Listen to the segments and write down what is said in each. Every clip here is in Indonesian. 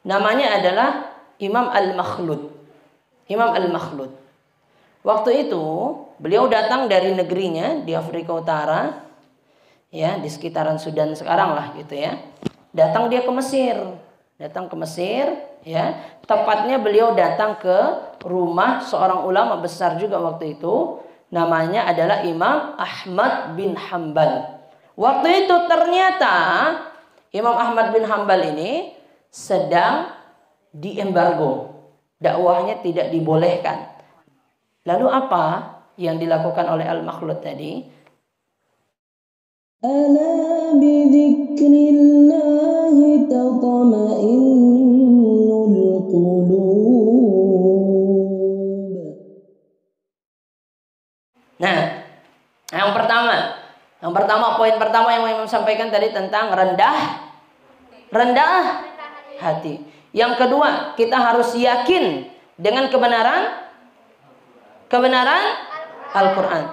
Namanya adalah Imam Al-Makhlud. Imam Al-Makhlud. Waktu itu beliau datang dari negerinya di Afrika Utara, ya, di sekitaran Sudan sekarang lah gitu ya. Datang dia ke Mesir. Datang ke Mesir, ya. Tepatnya beliau datang ke rumah seorang ulama besar juga waktu itu. Namanya adalah Imam Ahmad bin Hanbal. Waktu itu ternyata Imam Ahmad bin Hanbal ini sedang diembargo. Dakwahnya tidak dibolehkan. Lalu apa yang dilakukan oleh Al-Makhlud tadi? Ala bidzikrillahi tatma'innul qulub. Nah, poin pertama yang Imam sampaikan tadi tentang rendah hati. Yang kedua, kita harus yakin dengan kebenaran Al-Quran.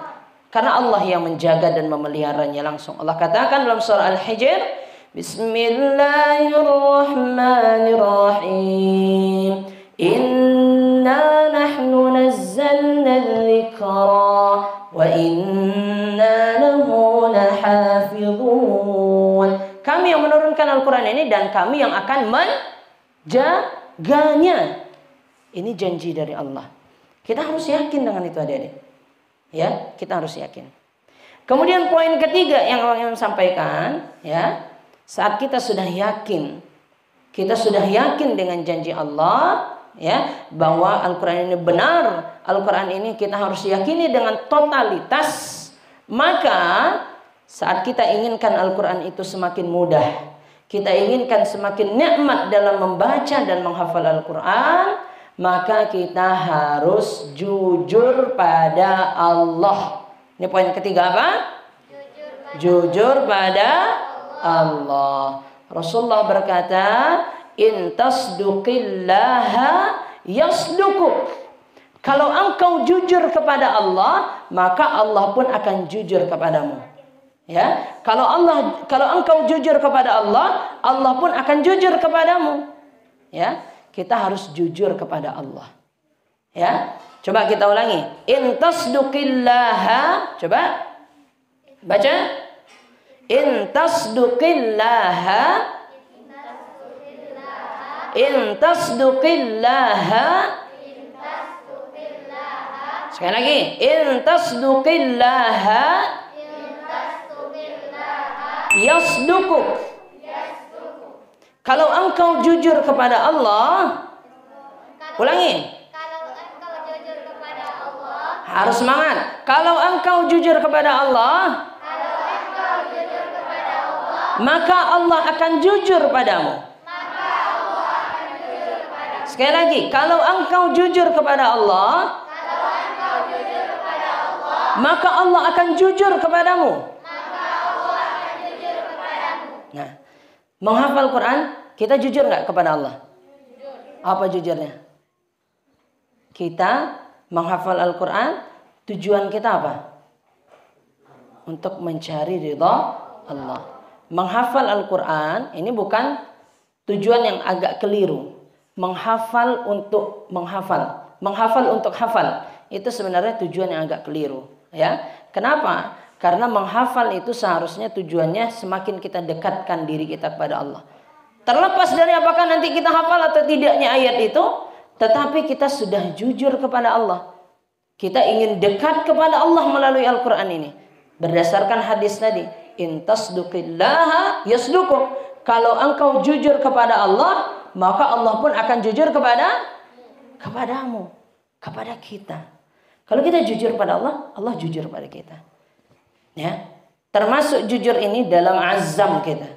Karena Allah yang menjaga dan memeliharanya langsung. Allah katakan dalam surah Al-Hijr, Bismillahirrahmanirrahim. Inna nahnu nazzalna dzikra wa inna lahu lahafizun. Kami yang menurunkan Al-Quran ini dan kami yang akan menjaganya. Ini janji dari Allah. Kita harus yakin dengan itu adik-adik. Ya, kita harus yakin. Kemudian poin ketiga yang Allah sampaikan, ya, saat kita sudah yakin dengan janji Allah, ya, bahwa Al-Quran ini benar, Al-Quran ini kita harus yakini dengan totalitas, maka saat kita inginkan Al-Quran itu semakin mudah, kita inginkan semakin nikmat dalam membaca dan menghafal Al-Quran, maka kita harus jujur pada Allah. Ini poin ketiga apa? Jujur pada Allah. Rasulullah berkata, in tasduqillaha yasdukuk. Kalau engkau jujur kepada Allah, maka Allah pun akan jujur kepadamu. Ya, kalau engkau jujur kepada Allah, Allah pun akan jujur kepadamu. Ya. Kita harus jujur kepada Allah. Ya, coba kita ulangi. In tasduqillaha, coba baca. In tasduqillaha, in tasduqillaha. Sekali lagi. In tasduqillaha yasdukuk. Kalau engkau jujur kepada Allah, ulangi. Kalau engkau jujur kepada Allah, harus semangat. Kalau engkau jujur kepada Allah, maka Allah akan jujur padamu. Sekali lagi, kalau engkau jujur kepada Allah, maka Allah akan jujur kepadamu. Nah, menghafal Quran, kita jujur nggak kepada Allah? Jujur. Apa jujurnya? Kita menghafal Al-Quran, tujuan kita apa? Untuk mencari ridha Allah. Menghafal Al-Quran, ini bukan tujuan yang agak keliru. Menghafal untuk menghafal. Menghafal untuk hafal. Itu sebenarnya tujuan yang agak keliru. Ya, kenapa? Karena menghafal itu seharusnya tujuannya semakin kita dekatkan diri kita kepada Allah. Terlepas dari apakah nanti kita hafal atau tidaknya ayat itu, tetapi kita sudah jujur kepada Allah. Kita ingin dekat kepada Allah melalui Al-Quran ini. Berdasarkan hadis tadi, in tasduqillaha yasdukuk. Kalau engkau jujur kepada Allah, maka Allah pun akan jujur kepadamu, kepada kita. Kalau kita jujur pada Allah, Allah jujur pada kita. Ya, termasuk jujur ini dalam azam kita.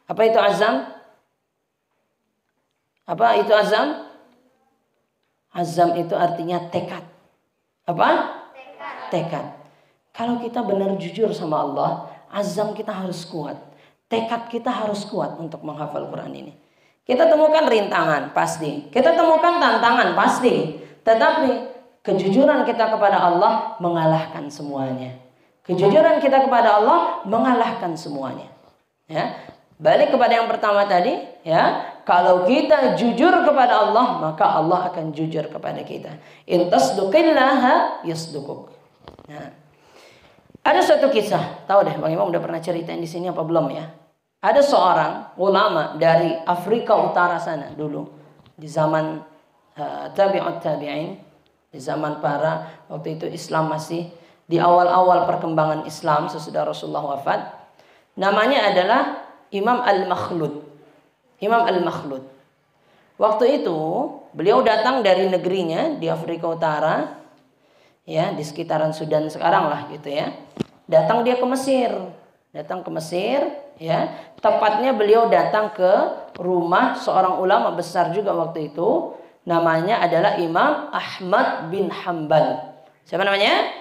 Apa itu azam? Apa itu azam? Azam itu artinya tekad. Apa? Tekad. Kalau kita benar jujur sama Allah, azam kita harus kuat. Tekad kita harus kuat untuk menghafal Quran ini. Kita temukan rintangan, pasti. Kita temukan tantangan, pasti. Tetapi kejujuran kita kepada Allah mengalahkan semuanya. Kejujuran kita kepada Allah mengalahkan semuanya. Ya, balik kepada yang pertama tadi, ya, kalau kita jujur kepada Allah, maka Allah akan jujur kepada kita. In tasduqillaha yasdukuk. Nah, ada suatu kisah, tahu deh Bang Imam udah pernah ceritain di sini apa belum ya? Ada seorang ulama dari Afrika Utara sana dulu, di zaman tabi'ut tabi'in, di zaman para waktu itu Islam masih di awal-awal perkembangan Islam sesudah Rasulullah wafat. Namanya adalah Imam Al-Makhlud. Imam Al-Makhlud. Waktu itu beliau datang dari negerinya di Afrika Utara, ya di sekitaran Sudan sekarang lah gitu ya. Datang dia ke Mesir, ya. Tepatnya beliau datang ke rumah seorang ulama besar juga waktu itu. Namanya adalah Imam Ahmad bin Hanbal. Siapa namanya?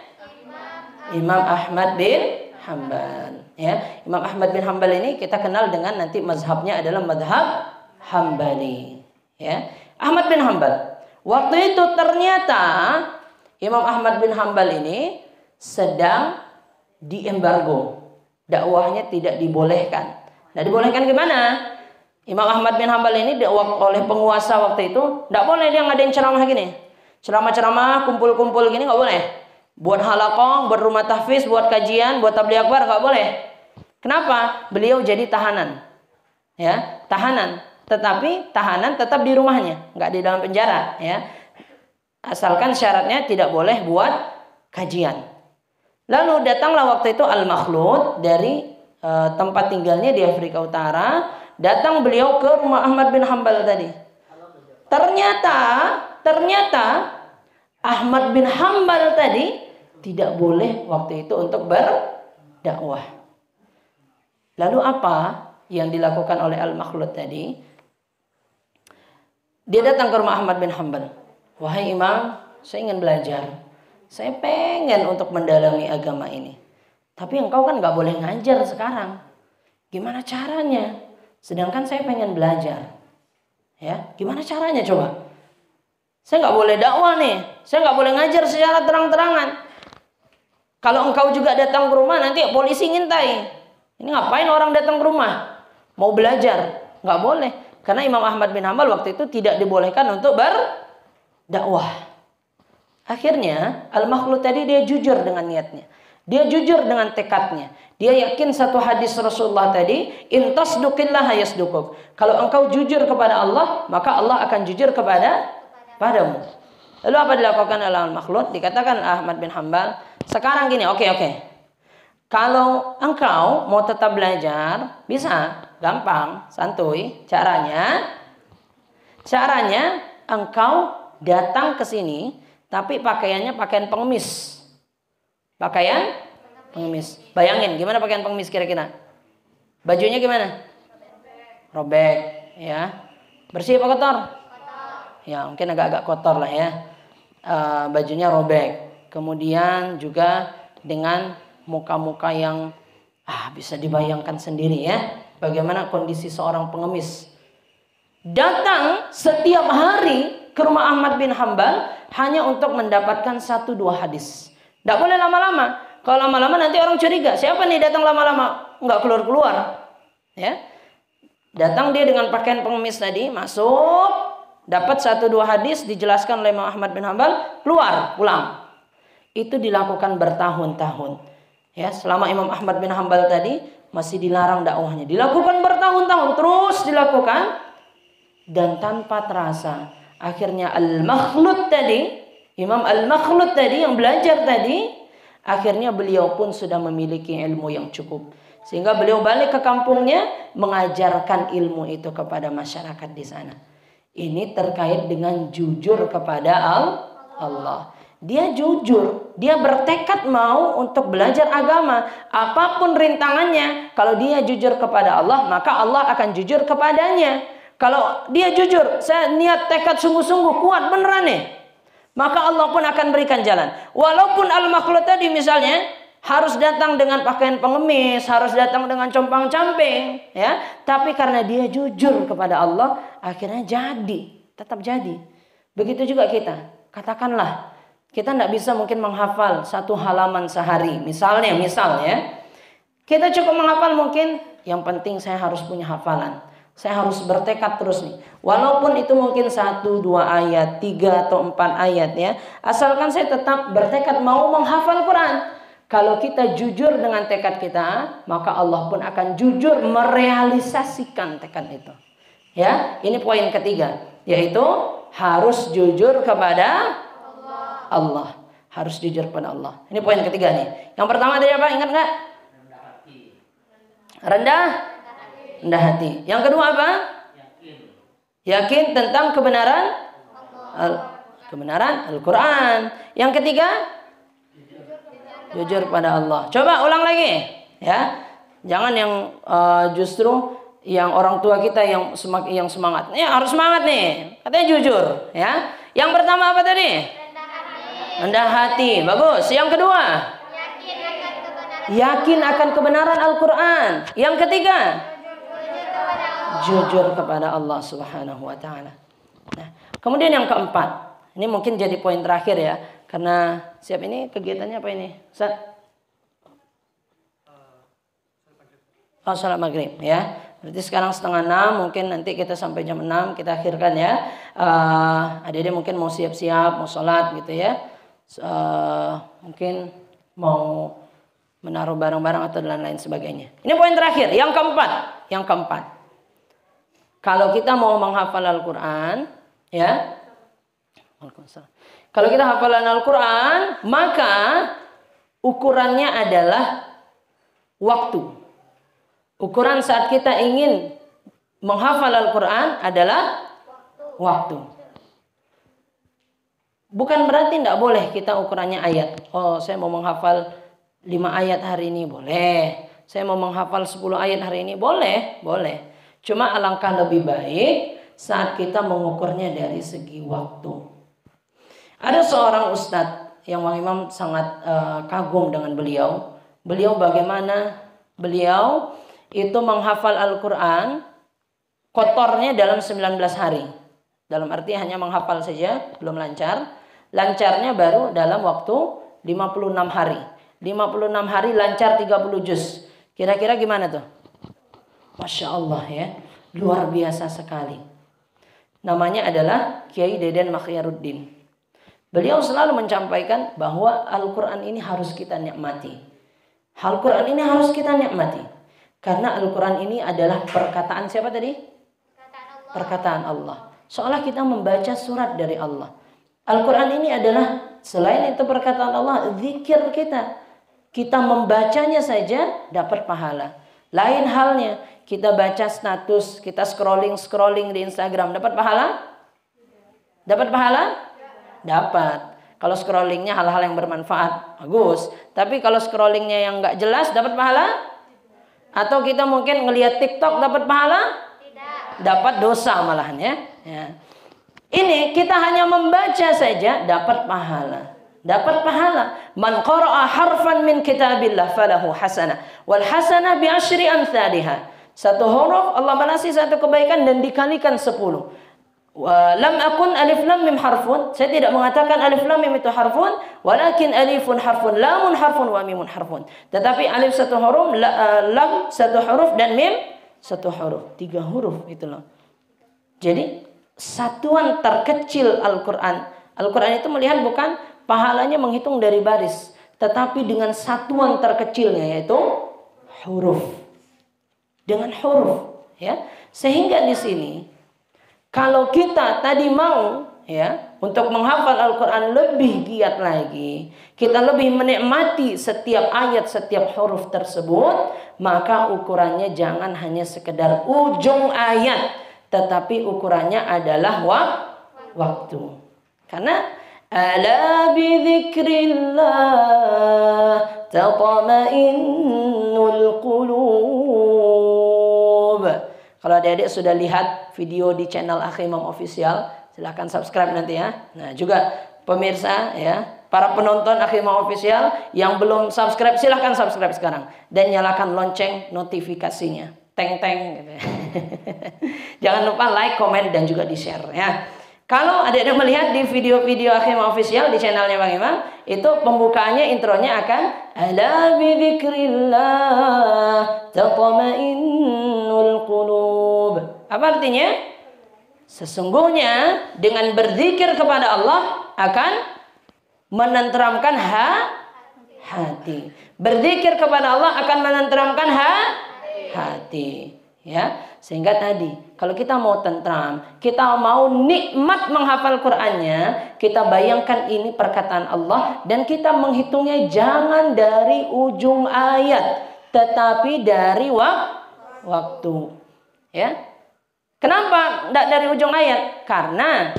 Imam Ahmad bin Hanbal. Ya, Imam Ahmad bin Hanbal ini kita kenal dengan nanti mazhabnya adalah mazhab Hambali. Ya, Ahmad bin Hanbal. Waktu itu ternyata Imam Ahmad bin Hanbal ini sedang diembargo. Dakwahnya tidak dibolehkan. Nah, dibolehkan gimana? Imam Ahmad bin Hanbal ini oleh penguasa waktu itu tidak boleh dia ngadain ceramah gini. Ceramah-ceramah, kumpul-kumpul gini nggak boleh. Buat halaqah, buat rumah tahfiz, buat kajian, buat tabligh akbar nggak boleh. Kenapa? Beliau jadi tahanan. Ya, tahanan. Tetapi tahanan tetap di rumahnya, nggak di dalam penjara, ya. Asalkan syaratnya tidak boleh buat kajian. Lalu datanglah waktu itu Al-Makhlud dari tempat tinggalnya di Afrika Utara. Datang beliau ke rumah Ahmad bin Hanbal tadi. Ternyata Ahmad bin Hanbal tadi tidak boleh waktu itu untuk berdakwah. Lalu apa yang dilakukan oleh Al-Makhlud tadi? Dia datang ke rumah Ahmad bin Hanbal. Wahai Imam, saya ingin belajar. Saya pengen untuk mendalami agama ini. Tapi engkau kan gak boleh ngajar sekarang. Gimana caranya? Sedangkan saya pengen belajar. Ya, gimana caranya coba? Saya gak boleh dakwah nih. Saya gak boleh ngajar secara terang-terangan. Kalau engkau juga datang ke rumah, nanti polisi ngintai. Ini ngapain orang datang ke rumah? Mau belajar? Gak boleh. Karena Imam Ahmad bin Hanbal waktu itu tidak dibolehkan untuk berdakwah. Akhirnya Al-Makhlud tadi dia jujur dengan niatnya. Dia jujur dengan tekadnya. Dia yakin satu hadis Rasulullah tadi, in tasduqillaha yasdukuk. Kalau engkau jujur kepada Allah, maka Allah akan jujur padamu. Lalu apa dilakukan oleh Al-Makhlud? Dikatakan Ahmad bin Hanbal, sekarang gini, oke. Kalau engkau mau tetap belajar, bisa, gampang, santuy. Caranya engkau datang ke sini, tapi pakaiannya pakaian pengemis. Pakaian pengemis. Bayangin, gimana pakaian pengemis kira-kira? Bajunya gimana? Robek, ya. Bersih apa kotor? Ya, mungkin agak-agak kotor lah ya. Bajunya robek. Kemudian juga dengan muka-muka yang bisa dibayangkan sendiri ya. Bagaimana kondisi seorang pengemis. Datang setiap hari ke rumah Ahmad bin Hanbal hanya untuk mendapatkan 1-2 hadis. Tidak boleh lama-lama. Kalau lama-lama nanti orang curiga. Siapa nih datang lama-lama? Nggak keluar-keluar. Ya. Datang dia dengan pakaian pengemis tadi. Masuk. Dapat 1-2 hadis. Dijelaskan oleh Imam Ahmad bin Hanbal. Keluar. Pulang. Itu dilakukan bertahun-tahun. Ya, selama Imam Ahmad bin Hanbal tadi masih dilarang dakwahnya. Dilakukan bertahun-tahun. Terus dilakukan. Dan tanpa terasa. Akhirnya Al-Makhlud tadi. Imam Al-Makhlud tadi yang belajar tadi. Akhirnya beliau pun sudah memiliki ilmu yang cukup. Sehingga beliau balik ke kampungnya. Mengajarkan ilmu itu kepada masyarakat di sana. Ini terkait dengan jujur kepada Allah. Dia jujur. Dia bertekad mau untuk belajar agama. Apapun rintangannya. Kalau dia jujur kepada Allah. Maka Allah akan jujur kepadanya. Kalau dia jujur. Saya niat tekad sungguh-sungguh kuat beneran nih. Maka Allah pun akan berikan jalan. Walaupun Al-Makhlud tadi misalnya. Harus datang dengan pakaian pengemis. Harus datang dengan compang-camping. Ya. Tapi karena dia jujur kepada Allah. Akhirnya jadi. Tetap jadi. Begitu juga kita. Katakanlah. Kita tidak bisa mungkin menghafal 1 halaman sehari. Misalnya. Kita cukup menghafal mungkin. Yang penting saya harus punya hafalan. Saya harus bertekad terus nih. Walaupun itu mungkin 1, 2 ayat, 3 atau 4 ayat ya. Asalkan saya tetap bertekad mau menghafal Quran. Kalau kita jujur dengan tekad kita, maka Allah pun akan jujur merealisasikan tekad itu. Ya, ini poin ketiga, yaitu harus jujur kepada Allah. Harus jujur kepada Allah. Ini poin ketiga nih. Yang pertama tadi apa? Ingat nggak? Rendah hati. Yang kedua apa? Yakin tentang kebenaran Al-Quran. Yang ketiga, jujur pada Allah. Coba ulang lagi, ya. Jangan yang justru yang orang tua kita yang semangat. Ya harus semangat nih. Katanya jujur, ya. Yang pertama apa tadi? Rendah hati. Bagus. Yang kedua, yakin akan kebenaran Al-Quran. Yang ketiga, jujur kepada Allah Subhanahu wa taala. Nah, kemudian yang keempat, ini mungkin jadi poin terakhir ya, karena siap ini kegiatannya apa ini? Ustaz? Oh, salat maghrib ya. Berarti sekarang 5:30, mungkin nanti kita sampai jam 6 kita akhirkan ya. Adik-adik mungkin mau siap-siap, mau sholat gitu ya. Mungkin mau menaruh barang-barang atau dan lain sebagainya. Ini poin terakhir, yang keempat. Kalau kita mau menghafal Al-Quran, ya. Kalau kita hafalan Al-Quran, maka ukurannya adalah waktu. Ukuran saat kita ingin menghafal Al-Quran adalah waktu. Bukan berarti tidak boleh kita ukurannya ayat. Oh, saya mau menghafal 5 ayat hari ini, boleh. Saya mau menghafal 10 ayat hari ini, boleh. Cuma alangkah lebih baik saat kita mengukurnya dari segi waktu. Ada seorang ustadz yang Bang Imam sangat kagum dengan beliau. Beliau bagaimana? Beliau itu menghafal Al-Quran kotornya dalam 19 hari. Dalam arti hanya menghafal saja, belum lancar. Lancarnya baru dalam waktu 56 hari. 56 hari lancar 30 juz. Kira-kira gimana tuh? Masya Allah ya, luar biasa sekali. Namanya adalah Kiai Deden Makhyaruddin. Beliau selalu menyampaikan bahwa Al-Quran ini harus kita nikmati. Al-Quran ini harus kita nikmati. Karena Al-Quran ini adalah perkataan siapa tadi? Perkataan Allah. Seolah kita membaca surat dari Allah. Al-Quran ini adalah selain itu perkataan Allah, zikir kita. Kita membacanya saja dapat pahala. Lain halnya, kita baca status, kita scrolling di Instagram, dapat pahala? Dapat pahala? Dapat. Kalau scrollingnya hal-hal yang bermanfaat, bagus. Tapi kalau scrollingnya yang nggak jelas, dapat pahala? Atau kita mungkin ngelihat TikTok, dapat pahala? Tidak. Dapat dosa malahan ya. Ini kita hanya membaca saja, dapat pahala. Dapat pahala. Man qara'a harfan min kitabillah falahu hasanah wal hasanah bi asyri amsalihha. Satu huruf Allah balasi satu kebaikan dan dikalikan 10. Lam akun alif lam mim harfun. Saya tidak mengatakan alif lam mim itu harfun, walakin alifun harfun, lamun harfun wa mimun harfun. Tetapi alif satu huruf, lam satu huruf dan mim satu huruf. 3 huruf itu loh. Jadi satuan terkecil Al-Quran. Al-Quran itu melihat bukan pahalanya menghitung dari baris, tetapi dengan satuan terkecilnya yaitu huruf. Dengan huruf, ya. Sehingga di sini kalau kita tadi mau ya untuk menghafal Al-Quran lebih giat lagi, kita lebih menikmati setiap ayat, setiap huruf tersebut, maka ukurannya jangan hanya sekedar ujung ayat, tetapi ukurannya adalah waktu. Karena ala bidzikrillah tatma'innul qulub. Kalau adik-adik sudah lihat video di channel Akhi Imam Official, silahkan subscribe nanti ya. Nah juga pemirsa ya, para penonton Akhi Imam Official yang belum subscribe, silahkan subscribe sekarang. Dan nyalakan lonceng notifikasinya. Teng-teng gitu ya. Jangan lupa like, komen, dan juga di-share ya. Kalau adik-adik melihat di video-video Akhi Imam Official di channelnya Bang Imam, itu pembukaannya intronya akan ala bidzikrillah tatma'innul qulub. Apa artinya? Sesungguhnya dengan berzikir kepada Allah akan menenteramkan hati. Berzikir kepada Allah akan menenteramkan hati. Ya, sehingga tadi kalau kita mau tentram, kita mau nikmat menghafal Qur'annya, kita bayangkan ini perkataan Allah dan kita menghitungnya jangan dari ujung ayat, tetapi dari waktu. Ya. Kenapa tidak dari ujung ayat? Karena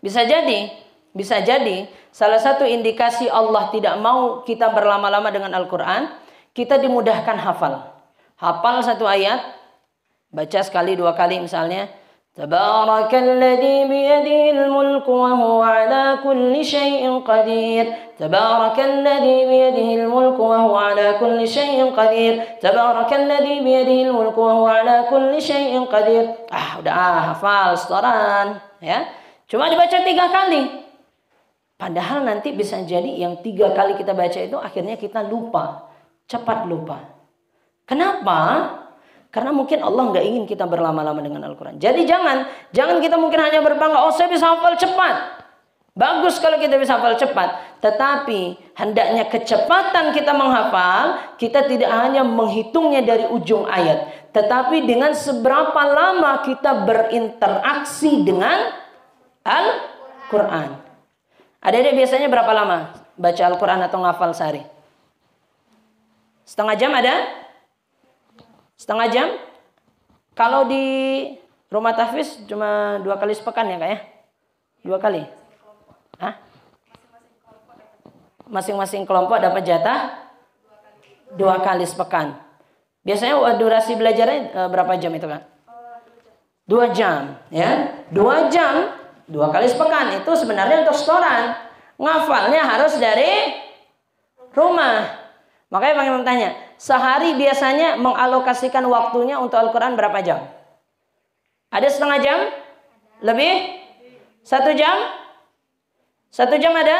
bisa jadi salah satu indikasi Allah tidak mau kita berlama-lama dengan Al-Quran, kita dimudahkan hafal satu ayat, baca sekali dua kali misalnya, Tabarakalladzi biyadihil mulku wa huwa ala kulli syai'in qadir. Tabarakalladzi biyadihil mulku wa huwa ala kulli syai'in qadir. Tabarakalladzi biyadihil mulku wa huwa ala kulli syai'in qadir. Udah hafal setoran ya. Cuma dibaca 3 kali. Padahal nanti bisa jadi yang 3 kali kita baca itu akhirnya kita lupa. Cepat lupa. Kenapa? Karena mungkin Allah nggak ingin kita berlama-lama dengan Al-Quran. Jadi jangan kita mungkin hanya berbangga, oh saya bisa hafal cepat. Bagus kalau kita bisa hafal cepat. Tetapi hendaknya kecepatan kita menghafal, kita tidak hanya menghitungnya dari ujung ayat. Tetapi dengan seberapa lama kita berinteraksi dengan Al-Quran. Adik-adik biasanya berapa lama baca Al-Quran atau ngafal sehari? Setengah jam ada? Setengah jam? Kalau di rumah tahfiz cuma 2 kali sepekan ya kak ya? 2 kali? Hah? Masing-masing kelompok dapat jatah 2 kali sepekan. Biasanya durasi belajarnya berapa jam itu kak? 2 jam ya? 2 jam 2 kali sepekan itu sebenarnya untuk setoran. Ngafalnya harus dari rumah. Makanya Bang Imam tanya, sehari biasanya mengalokasikan waktunya untuk Al-Quran berapa jam? Ada setengah jam? Lebih? 1 jam? 1 jam ada?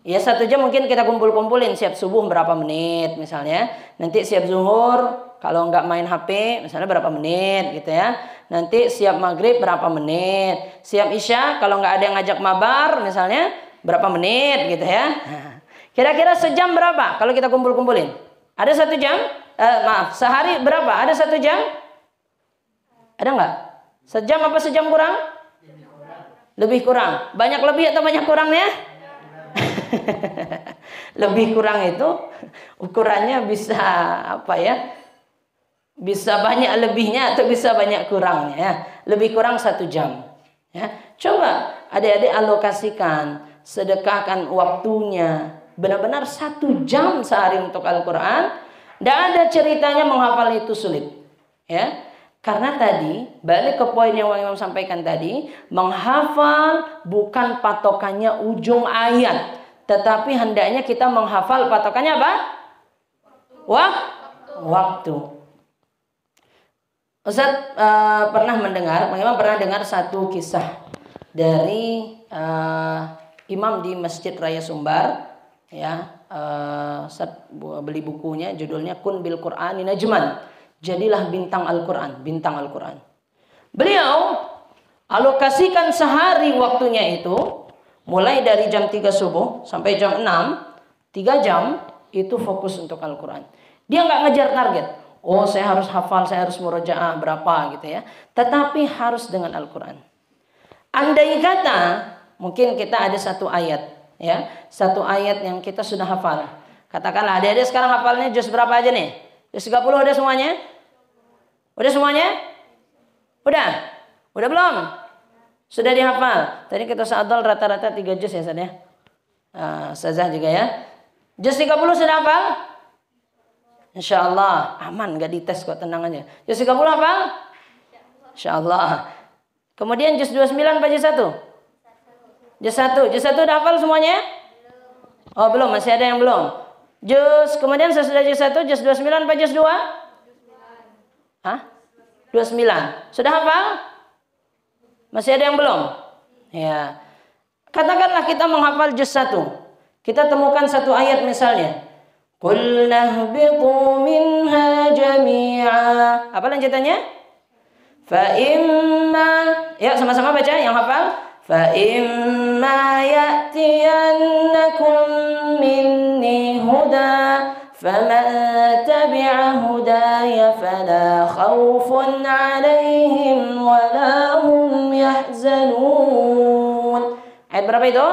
Ya 1 jam mungkin kita kumpul-kumpulin. Siap subuh berapa menit misalnya. Nanti siap zuhur, kalau nggak main HP misalnya berapa menit gitu ya. Nanti siap maghrib berapa menit. Siap isya kalau nggak ada yang ngajak mabar misalnya berapa menit gitu ya. Kira-kira sejam berapa kalau kita kumpul-kumpulin? Ada 1 jam? Sehari berapa? Ada 1 jam? Ada nggak? Sejam apa sejam kurang? Lebih kurang. Banyak lebih atau banyak kurangnya? Lebih kurang itu ukurannya bisa apa ya? Bisa banyak lebihnya atau bisa banyak kurangnya ya. Lebih kurang 1 jam. Ya. Coba adik-adik alokasikan, sedekahkan waktunya. Benar-benar 1 jam sehari untuk Al-Quran. Tidak ada ceritanya menghafal itu sulit. Ya. Karena tadi, balik ke poin yang Bang Imam sampaikan tadi, menghafal bukan patokannya ujung ayat. Tetapi hendaknya kita menghafal patokannya apa? Waktu. Ustaz pernah mendengar, Bang Imam pernah dengar satu kisah dari imam di Masjid Raya Sumbar. Ya, beli bukunya, judulnya Kun bil Qur'ani Najman. Jadilah bintang Al-Quran, bintang Al-Quran. Beliau alokasikan sehari waktunya itu, mulai dari jam 3 subuh sampai jam 6, 3 jam itu fokus untuk Al-Quran. Dia nggak ngejar target. Oh, saya harus hafal, saya harus murojaah berapa gitu ya. Tetapi harus dengan Al-Quran. Andai kata mungkin kita ada 1 ayat. Ya, 1 ayat yang kita sudah hafal. Katakanlah adik-adik sekarang hafalnya juz berapa aja nih? Juz 30 udah semuanya? Udah semuanya? Udah? Udah belum? Sudah dihafal. Tadi kita sa'adol rata-rata 3 juz ya Ustaz ya. Ustazah juga ya. Juz 30 sudah hafal? Insya Allah. Aman, gak dites kok, tenang aja. Juz 30 hafal? Insya Allah. Kemudian juz 29 apa juz 1? Juz 1 udah hafal semuanya? Oh belum, masih ada yang belum. Kemudian sesudah juz 1, juz 29 apa juz 2? Hah? 29. Sudah hafal? Masih ada yang belum? Ya. Katakanlah kita menghafal juz 1. Kita temukan 1 ayat misalnya. Qul nahbitu minha jami'a. Apa lanjutannya? Fa imma, ya sama-sama baca yang hafal. Fa imma ya'tiyannakum minni huda faman tabi'a hudaya fala khaufun 'alaihim wala hum yahzanun. Ayat berapa itu?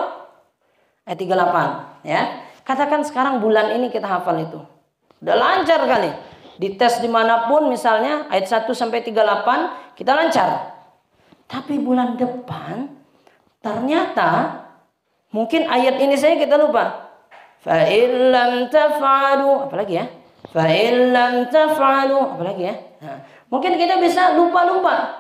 Ayat 38 ya. Katakan sekarang bulan ini kita hafal itu. Udah lancar kali. Dites dimanapun misalnya ayat 1 sampai 38 kita lancar. Tapi bulan depan ternyata mungkin ayat ini saya kita lupa. Fa illam taf'alu, apalagi ya? Fa illam taf'alu, apalagi ya? Nah, mungkin kita bisa lupa-lupa.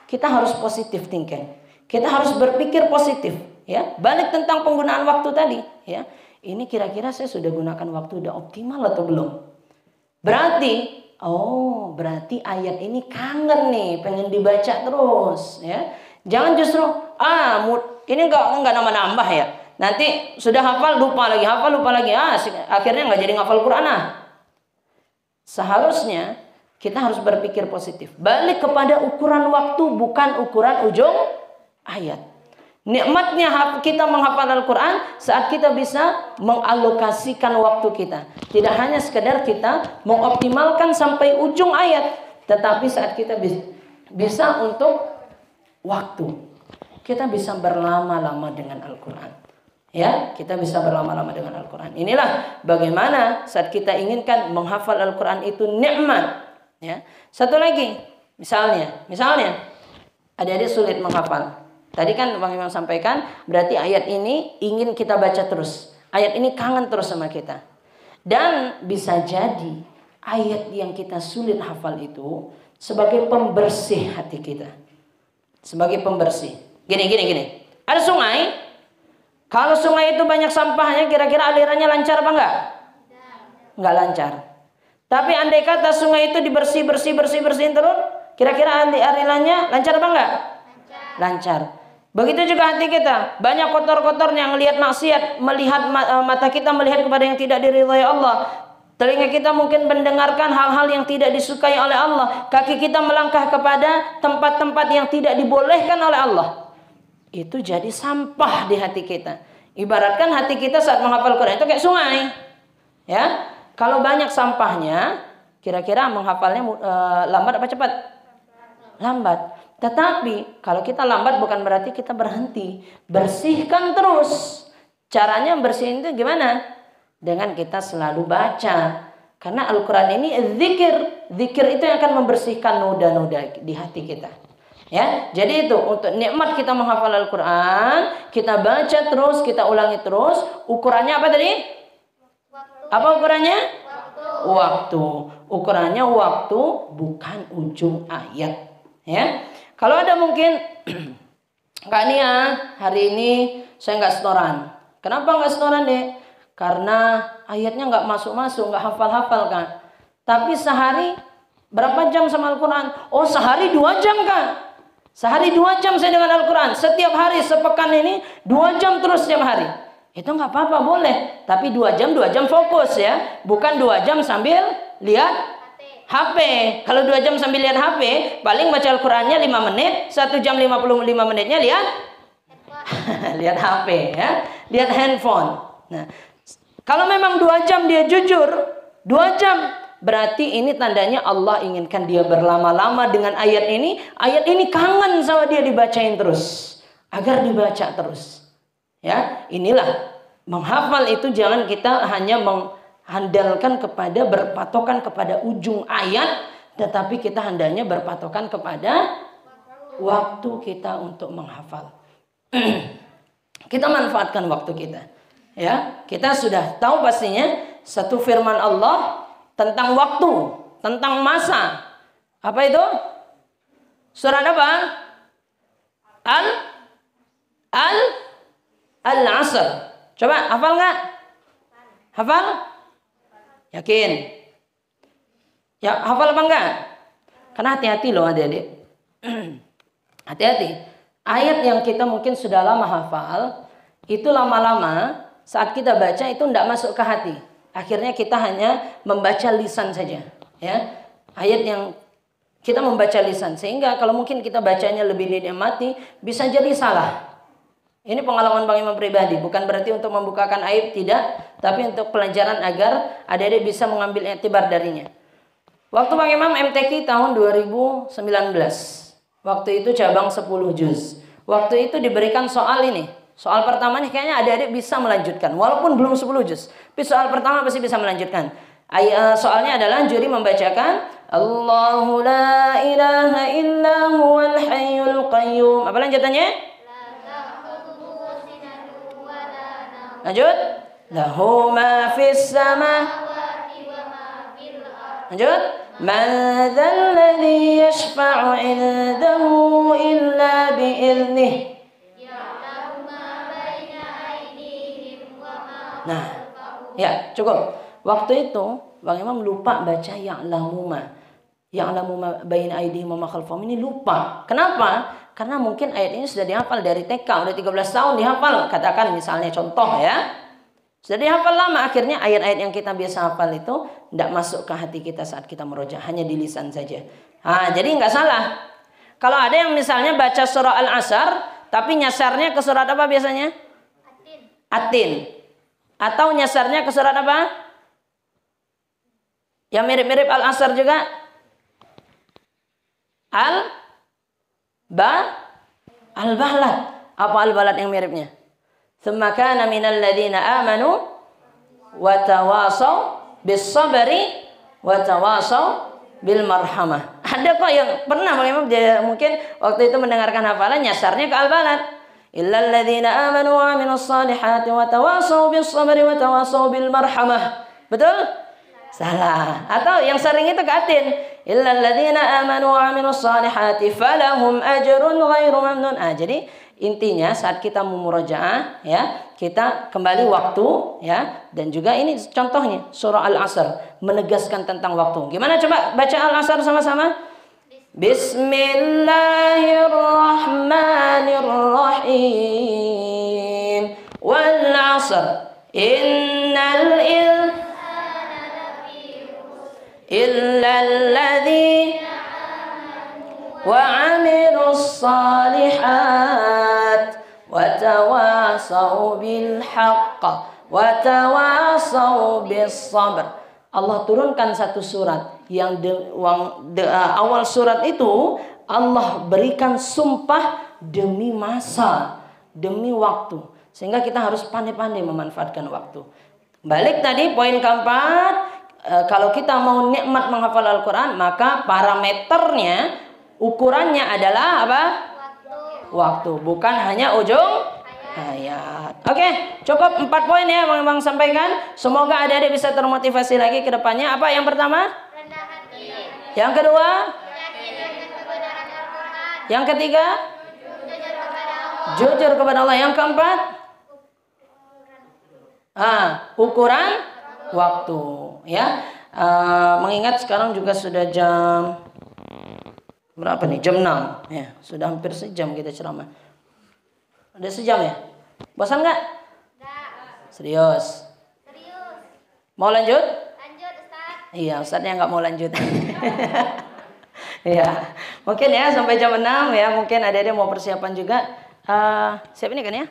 Kita harus positif thinking. Kita harus berpikir positif, ya. Balik tentang penggunaan waktu tadi, ya. Ini kira-kira saya sudah gunakan waktu udah optimal atau belum? Berarti, berarti ayat ini kangen nih, pengen dibaca terus, ya. Jangan justru, ini enggak nambah-nambah ya. Nanti sudah hafal lupa lagi, akhirnya nggak jadi ngafal Quran. Seharusnya kita harus berpikir positif. Balik kepada ukuran waktu, bukan ukuran ujung ayat. Nikmatnya kita menghafal Al-Quran saat kita bisa mengalokasikan waktu kita. Tidak hanya sekedar kita mengoptimalkan sampai ujung ayat, tetapi saat kita bisa untuk waktu. Kita bisa berlama-lama dengan Al-Quran. Ya, kita bisa berlama-lama dengan Al-Quran. Inilah bagaimana saat kita inginkan menghafal Al-Quran itu nikmat. Ya. Satu lagi, misalnya adik-adik sulit menghafal. Tadi kan Bang Imam sampaikan, berarti ayat ini ingin kita baca terus. Ayat ini kangen terus sama kita. Dan bisa jadi ayat yang kita sulit hafal itu sebagai pembersih hati kita. Sebagai pembersih. Gini. Ada sungai. Kalau sungai itu banyak sampahnya, kira-kira alirannya lancar apa enggak? Enggak lancar. Tapi andai kata sungai itu bersihin terus, kira-kira alirannya lancar apa enggak? Lancar. Begitu juga hati kita. Banyak kotor-kotornya, ngelihat maksiat, melihat mata kita melihat kepada yang tidak diridhai Allah. Telinga kita mungkin mendengarkan hal-hal yang tidak disukai oleh Allah. Kaki kita melangkah kepada tempat-tempat yang tidak dibolehkan oleh Allah. Itu jadi sampah di hati kita. Ibaratkan hati kita saat menghafal Quran itu kayak sungai. Ya, kalau banyak sampahnya, kira-kira menghafalnya lambat apa cepat? Lambat. Tetapi kalau kita lambat bukan berarti kita berhenti. Bersihkan terus. Caranya bersihin itu gimana? Dengan kita selalu baca. Karena Al-Quran ini zikir. Zikir itu yang akan membersihkan noda-noda di hati kita. Ya, jadi itu untuk nikmat kita menghafal Al-Quran. Kita baca terus, kita ulangi terus. Ukurannya apa tadi? Apa ukurannya? Waktu. Ukurannya waktu, bukan ujung ayat. Ya. Kalau ada mungkin Kak Nia, hari ini saya nggak setoran. Kenapa nggak setoran deh? Karena ayatnya nggak masuk-masuk, nggak hafal-hafal kan. Tapi sehari berapa jam sama Al-Quran? Oh, sehari 2 jam kan? Sehari 2 jam saya dengan Al-Quran. Setiap hari sepekan ini 2 jam terus setiap hari. Itu nggak apa-apa, boleh. Tapi 2 jam fokus ya. Bukan 2 jam sambil lihat HP. Kalau 2 jam sambil lihat HP, paling baca Al-Qurannya 5 menit, 1 jam 55 menitnya lihat lihat HP ya, lihat handphone. Nah, kalau memang 2 jam dia jujur, 2 jam, berarti ini tandanya Allah inginkan dia berlama-lama dengan ayat ini. Ayat ini kangen sama dia dibacain terus, agar dibaca terus. Ya, inilah menghafal itu jangan kita hanya handalkan kepada berpatokan kepada ujung ayat, tetapi kita hendaknya berpatokan kepada waktu kita untuk menghafal. Kita manfaatkan waktu kita. Ya, kita sudah tahu pastinya satu firman Allah tentang waktu, tentang masa. Apa itu? Surat apa? Al-Asr. Coba hafal nggak? Hafal? Yakin? Ya, hafal apa enggak? Karena hati-hati loh adik-adik. Hati-hati. Ayat yang kita mungkin sudah lama hafal, itu lama-lama saat kita baca itu enggak masuk ke hati. Akhirnya kita hanya membaca lisan saja. Ya. Ayat yang Kita membaca lisan, sehingga kalau mungkin kita bacanya lebih dinikmati, bisa jadi salah. Ini pengalaman Bang Imam pribadi, bukan berarti untuk membukakan aib, tidak, tapi untuk pelajaran agar adik-adik bisa mengambil iktibar darinya. Waktu Bang Imam MTQ tahun 2019, waktu itu cabang 10 juz. Waktu itu diberikan soal ini. Soal pertama nih kayaknya adik-adik bisa melanjutkan, walaupun belum 10 juz. Tapi soal pertama pasti bisa melanjutkan. Soalnya adalah juri membacakan Allahu la ilaha illa huwal hayyul qayyum. Apa lanjutannya? Lanjut. Lahu ma fis samawati wa ma fil ardh. Lanjut. Man dzal ladzi yashfa'u 'indahu illa bi idnih. Ya'lamu ma baina aydihim wa ma. Nah, ya, cukup. Waktu itu Bang Imam lupa baca ya'lamu ma. Ya'lamu ma baina aydihim wa ma khalfahum, ini lupa. Kenapa? Karena mungkin ayat ini sudah dihafal dari TK, udah 13 tahun dihafal. Katakan misalnya contoh ya. Sudah dihafal lama, akhirnya ayat-ayat yang kita biasa hafal itu tidak masuk ke hati kita saat kita meroja, hanya di lisan saja. Jadi nggak salah. Kalau ada yang misalnya baca surah Al-Asr, tapi nyasarnya ke surat apa biasanya? Atin. Atau nyasarnya ke surat apa? Yang mirip-mirip Al-Asr juga? Al-Balad. Apa Al-Balad yang miripnya? Tsumma kana minal ladzina amanu wa tawasaw bis-sabri wa tawasaw bil marhamah. Ada kok yang pernah Bang Imam mungkin waktu itu mendengarkan hafalan nyasarnya ke Al-Balad. Illal ladzina amanu wa amilus salihati wa tawasaw bis-sabri wa tawasaw bil marhamah. Betul? Salah. Atau yang sering itu ke Atin. Illal ladzina amanu wa 'amilus salihati falahum ajrun ghairu mamnun. Jadi intinya saat kita memurajaah ya, kita kembali waktu ya, dan juga ini contohnya surah Al-Asr menegaskan tentang waktu. Gimana coba baca Al-Asr sama-sama? Bismillahirrahmanirrahim. Wal 'asr innal illalladzina wa 'amilus shalihat wa tawasaw bil haqq wa tawasaw bis sabr. Allah turunkan satu surat yang awal surat itu Allah berikan sumpah demi masa, demi waktu, sehingga kita harus pandai-pandai memanfaatkan waktu. Balik tadi poin keempat. Kalau kita mau nikmat menghafal Al-Quran, maka parameternya, ukurannya adalah apa? Waktu, bukan hanya ujung ayat. Oke, cukup 4 poin ya Bang sampaikan. Semoga adik-adik bisa termotivasi lagi ke depannya. Apa yang pertama? Rendah hati. Yang kedua? Yang ketiga? Jujur kepada Allah. Yang keempat? Ukuran waktu ya. Mengingat sekarang juga sudah jam berapa nih? Jam 6 ya. Sudah hampir sejam kita ceramah. Udah sejam ya? Bosan nggak? Serius? Serius. Mau lanjut? Lanjut Ustaz. Iya, Ustaznya nggak mau lanjut. Iya. Mungkin ya sampai jam 6 ya. Mungkin ada mau persiapan juga. Siap ini kan ya?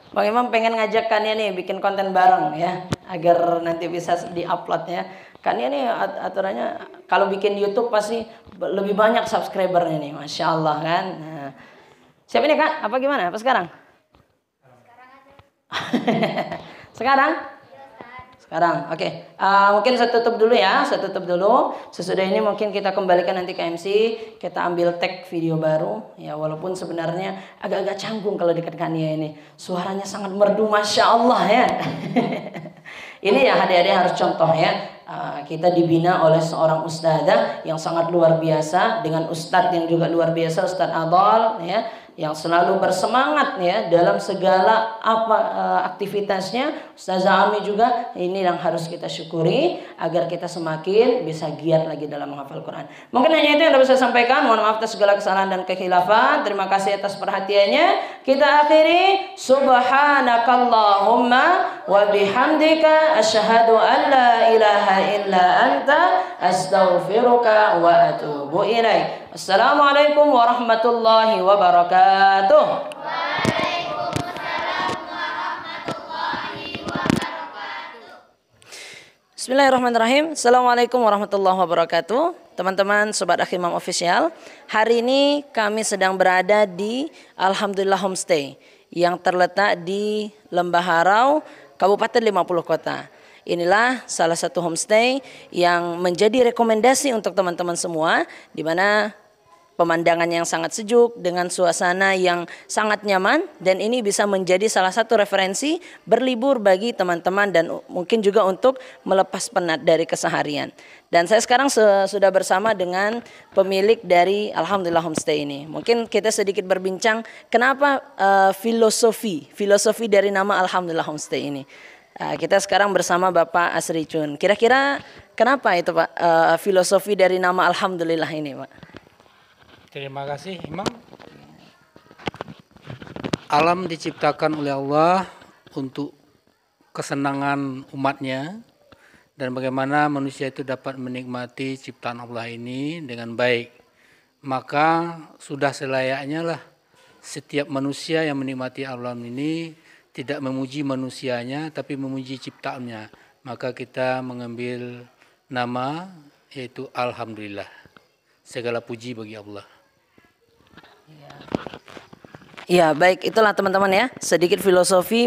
Bang Imam pengen ngajak Kania nih bikin konten bareng ya, agar nanti bisa di-upload ya. Kania nih aturannya kalau bikin YouTube pasti lebih banyak subscribernya nih, Masya Allah kan. Nah, siap ini Kak? Apa gimana? Apa sekarang? Sekarang aja. Sekarang? Sekarang, oke. Mungkin saya tutup dulu ya, Sesudah ini mungkin kita kembalikan nanti ke MC, kita ambil tag video baru. Ya, walaupun sebenarnya agak-agak canggung kalau dekat Kania ini. Suaranya sangat merdu, Masya Allah ya. Ini ya adik-adik harus contoh ya. Kita dibina oleh seorang ustadzah yang sangat luar biasa, dengan ustadz yang juga luar biasa, Ustadz Adol ya, yang selalu bersemangat ya dalam segala aktivitasnya. Ustazah Ami juga ini yang harus kita syukuri agar kita semakin bisa giat lagi dalam menghafal Quran. Mungkin hanya itu yang dapat saya sampaikan. Mohon maaf atas segala kesalahan dan kekhilafan. Terima kasih atas perhatiannya. Kita akhiri subhanakallahumma wa bihamdika asyhadu an la ilaha illa anta astaghfiruka wa atubu ilaik. Assalamualaikum warahmatullahi wabarakatuh. Waalaikumsalam warahmatullahi wabarakatuh. Bismillahirrahmanirrahim. Assalamualaikum warahmatullahi wabarakatuh. Teman-teman Sobat Akhimam Official, hari ini kami sedang berada di Alhamdulillah Homestay yang terletak di Lembah Harau, Kabupaten 50 Kota. Inilah salah satu homestay yang menjadi rekomendasi untuk teman-teman semua, di mana pemandangan yang sangat sejuk dengan suasana yang sangat nyaman, dan ini bisa menjadi salah satu referensi berlibur bagi teman-teman dan mungkin juga untuk melepas penat dari keseharian. Dan saya sekarang sudah bersama dengan pemilik dari Alhamdulillah Homestay ini. Mungkin kita sedikit berbincang kenapa filosofi dari nama Alhamdulillah Homestay ini. Kita sekarang bersama Bapak Asri Chun. Kira-kira kenapa itu Pak filosofi dari nama Alhamdulillah ini Pak? Terima kasih Imam. Alam diciptakan oleh Allah untuk kesenangan umatnya, dan bagaimana manusia itu dapat menikmati ciptaan Allah ini dengan baik. Maka sudah selayaknya lah setiap manusia yang menikmati alam ini tidak memuji manusianya tapi memuji ciptaannya. Maka kita mengambil nama yaitu Alhamdulillah. Segala puji bagi Allah. Ya, baik, itulah teman-teman ya, sedikit filosofi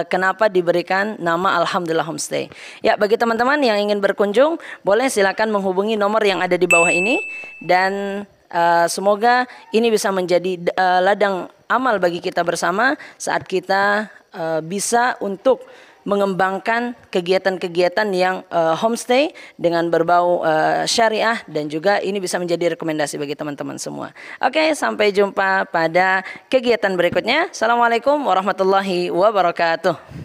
kenapa diberikan nama Alhamdulillah Homestay. Ya, bagi teman-teman yang ingin berkunjung, boleh silakan menghubungi nomor yang ada di bawah ini, dan semoga ini bisa menjadi ladang amal bagi kita bersama saat kita bisa untuk mengembangkan kegiatan-kegiatan yang homestay dengan berbau syariah, dan juga ini bisa menjadi rekomendasi bagi teman-teman semua. Oke, sampai jumpa pada kegiatan berikutnya. Assalamualaikum warahmatullahi wabarakatuh.